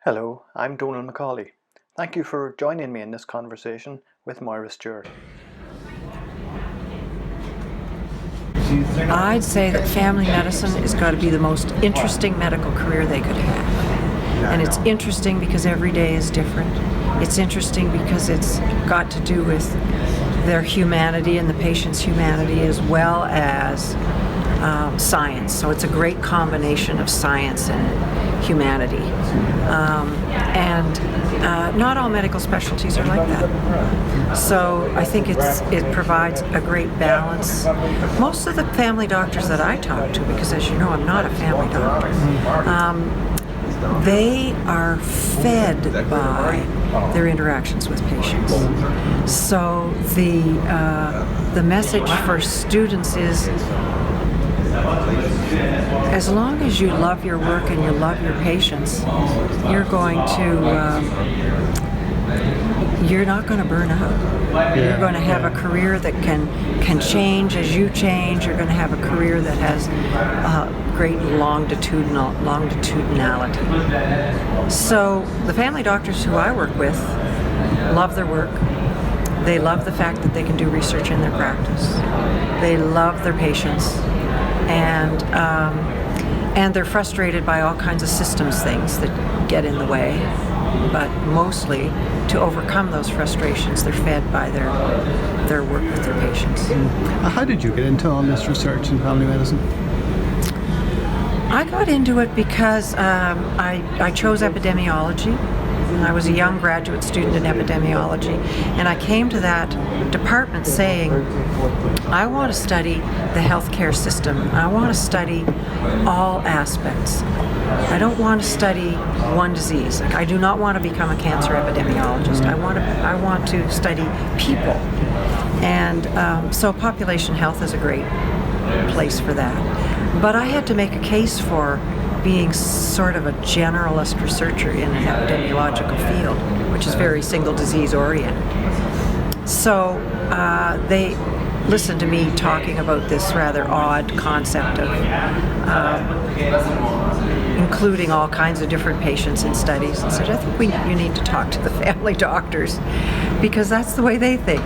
Hello, I'm Donal Macaulay. Thank you for joining me in this conversation with Moira Stewart. I'd say that family medicine has got to be the most interesting medical career they could have. And it's interesting because every day is different. It's interesting because it's got to do with their humanity and the patient's humanity as well as science. So it's a great combination of science and humanity. Not all medical specialties are like that. So I think it provides a great balance. Most of the family doctors that I talk to, because as you know, I'm not a family doctor, they are fed by their interactions with patients. So the message for students is, as long as you love your work and you love your patients, you're not going to burn out. You're going to have a career that can change as you change. You're going to have a career that has great longitudinality. So the family doctors who I work with love their work. They love the fact that they can do research in their practice. They love their patients. And they're frustrated by all kinds of systems things that get in the way, but mostly to overcome those frustrations, they're fed by their work with their patients. How did you get into all this research in family medicine? I got into it because I chose epidemiology. I was a young graduate student in epidemiology, and I came to that department saying, I want to study the healthcare system. I want to study all aspects. I don't want to study one disease. I do not want to become a cancer epidemiologist. I want to study people. And so population health is a great place for that. But I had to make a case for being sort of a generalist researcher in an epidemiological field, which is very single disease oriented. So they listened to me talking about this rather odd concept of including all kinds of different patients in studies, and said, I think you need to talk to the family doctors because that's the way they think.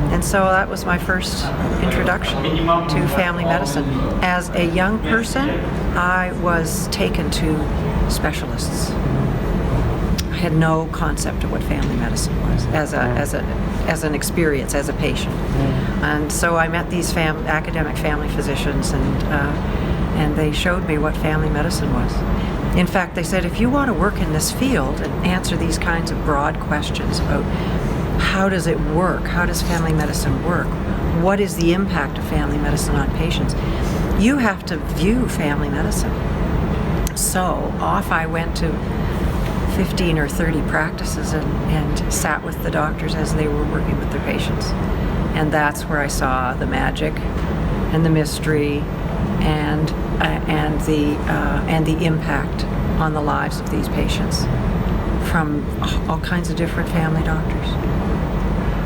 And so that was my first introduction to family medicine. As a young person, I was taken to specialists. I had no concept of what family medicine was as an experience, as a patient. And so I met these academic family physicians, and they showed me what family medicine was. In fact, they said, if you want to work in this field and answer these kinds of broad questions about how does it work? How does family medicine work? What is the impact of family medicine on patients? You have to view family medicine. So off I went to 15 or 30 practices and sat with the doctors as they were working with their patients. And that's where I saw the magic and the mystery and the impact on the lives of these patients from all kinds of different family doctors.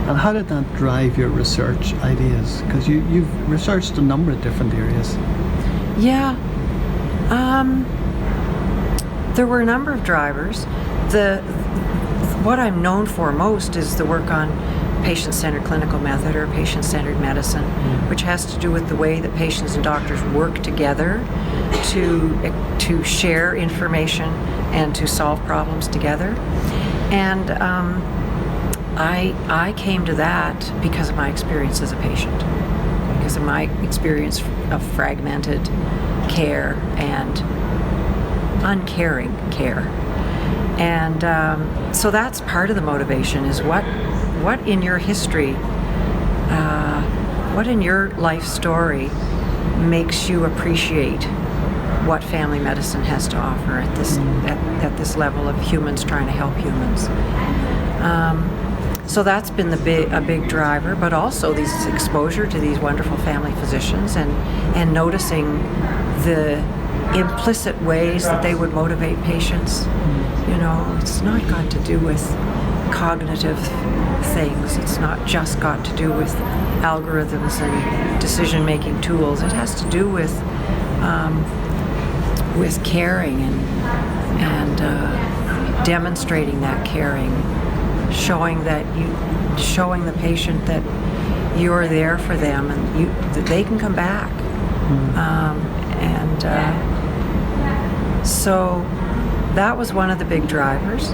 And how did that drive your research ideas? Because you've researched a number of different areas. Yeah. There were a number of drivers. What I'm known for most is the work on patient-centered clinical method or patient-centered medicine, which has to do with the way that patients and doctors work together to share information and to solve problems together. And I came to that because of my experience as a patient, because of my experience of fragmented care and uncaring care. And so that's part of the motivation, is what in your history, what in your life story makes you appreciate what family medicine has to offer at this level of humans trying to help humans. So that's been a big driver, but also this exposure to these wonderful family physicians and noticing the implicit ways that they would motivate patients. You know, it's not got to do with cognitive things. It's not just got to do with algorithms and decision-making tools. It has to do with caring and demonstrating that caring, showing the patient that you're there for them and that they can come back. So that was one of the big drivers.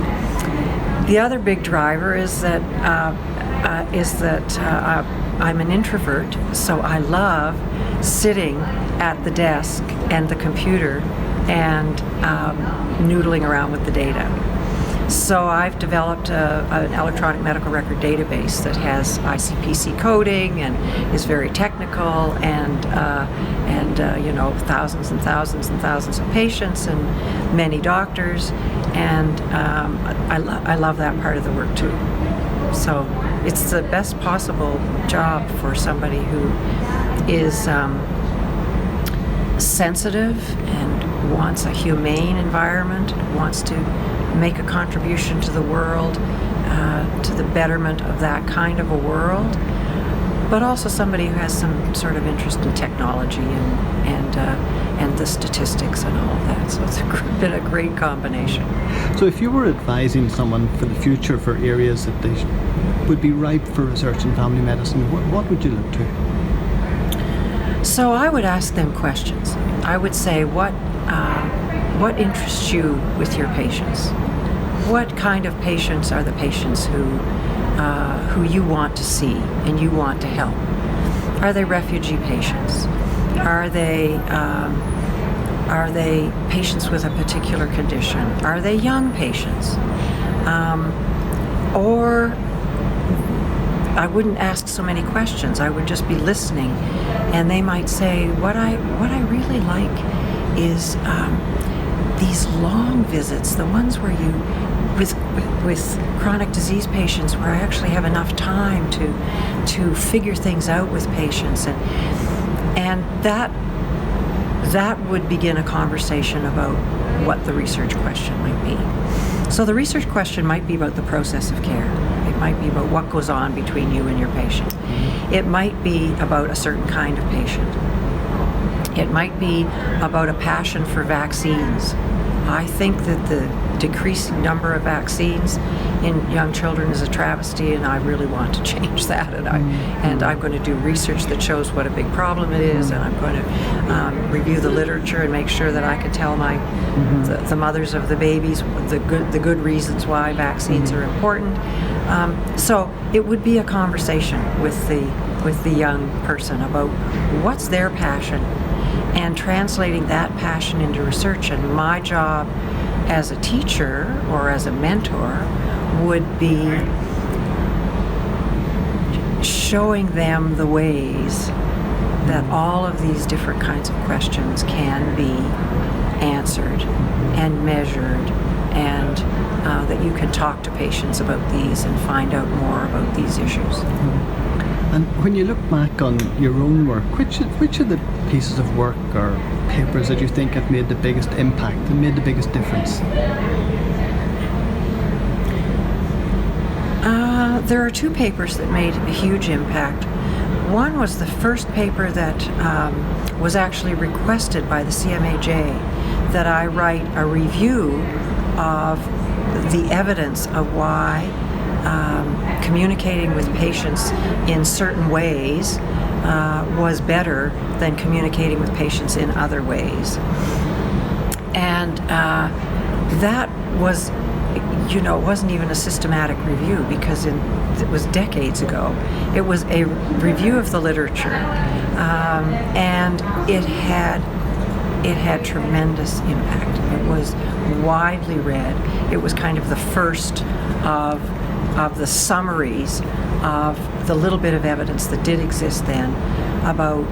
The other big driver is that I'm an introvert, so I love sitting at the desk and the computer and noodling around with the data. So I've developed an electronic medical record database that has ICPC coding and is very technical, and thousands and thousands and thousands of patients and many doctors, and I love that part of the work too. So it's the best possible job for somebody who is sensitive and wants a humane environment, wants to make a contribution to the world, to the betterment of that kind of a world, but also somebody who has some sort of interest in technology and the statistics and all of that. So it's been a great combination. So if you were advising someone for the future for areas that they would be ripe for research in family medicine, what would you look to? So I would ask them questions. I would say, what interests you with your patients? What kind of patients are the patients who you want to see and you want to help? Are they refugee patients? Are they patients with a particular condition? Are they young patients? Or I wouldn't ask so many questions. I would just be listening, and they might say, what I really like is these long visits, the ones where you, with chronic disease patients, where I actually have enough time to figure things out with patients, and that would begin a conversation about what the research question might be. So the research question might be about the process of care. It might be about what goes on between you and your patient. It might be about a certain kind of patient. It might be about a passion for vaccines. I think that the decreasing number of vaccines in young children is a travesty, and I really want to change that. And I'm going to do research that shows what a big problem it is, and I'm going to review the literature and make sure that I can tell the mothers of the babies the good reasons why vaccines are important. So it would be a conversation with the young person about what's their passion, and translating that passion into research. And my job as a teacher or as a mentor would be showing them the ways that all of these different kinds of questions can be answered and measured, and that you can talk to patients about these and find out more about these issues. And when you look back on your own work, which of the pieces of work or papers that you think have made the biggest impact and made the biggest difference? There are two papers that made a huge impact. One was the first paper that was actually requested by the CMAJ, that I write a review of the evidence of why communicating with patients in certain ways was better than communicating with patients in other ways. And that was, it wasn't even a systematic review, because it was decades ago. It was a review of the literature, and it had tremendous impact. It was widely read. It was kind of the first of the summaries of the little bit of evidence that did exist then about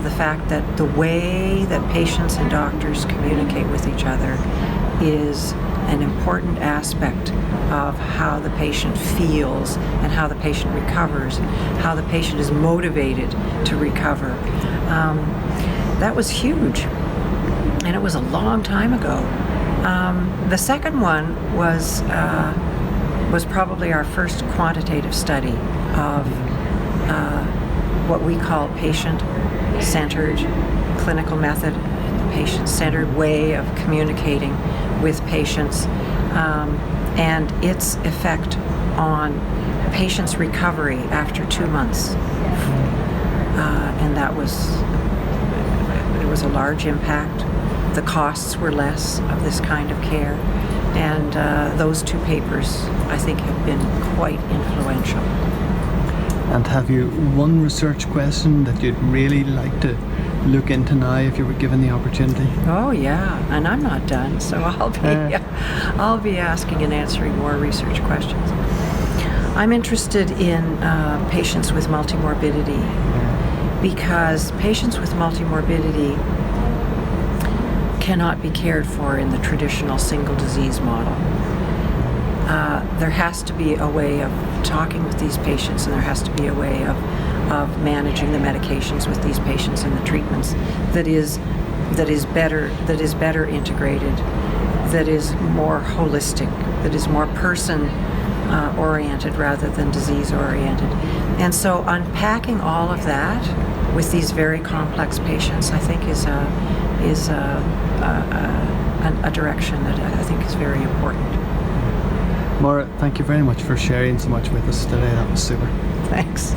the fact that the way that patients and doctors communicate with each other is an important aspect of how the patient feels and how the patient recovers, and how the patient is motivated to recover. That was huge, and it was a long time ago. The second one was probably our first quantitative study of what we call patient-centered clinical method, the patient-centered way of communicating with patients. and its effect on patients' recovery after 2 months. And there was a large impact. The costs were less of this kind of care. And those 2 papers, I think, have been quite influential. And have you one research question that you'd really like to look into now if you were given the opportunity? Oh yeah, and I'm not done, so I'll be asking and answering more research questions. I'm interested in patients with multimorbidity, because patients with multimorbidity cannot be cared for in the traditional single disease model. There has to be a way of talking with these patients, and there has to be a way of managing the medications with these patients and the treatments that is better integrated, that is more holistic, that is more person oriented rather than disease oriented. And so unpacking all of that with these very complex patients, I think, is a direction that I think is very important. Moira, thank you very much for sharing so much with us today. That was super. Thanks.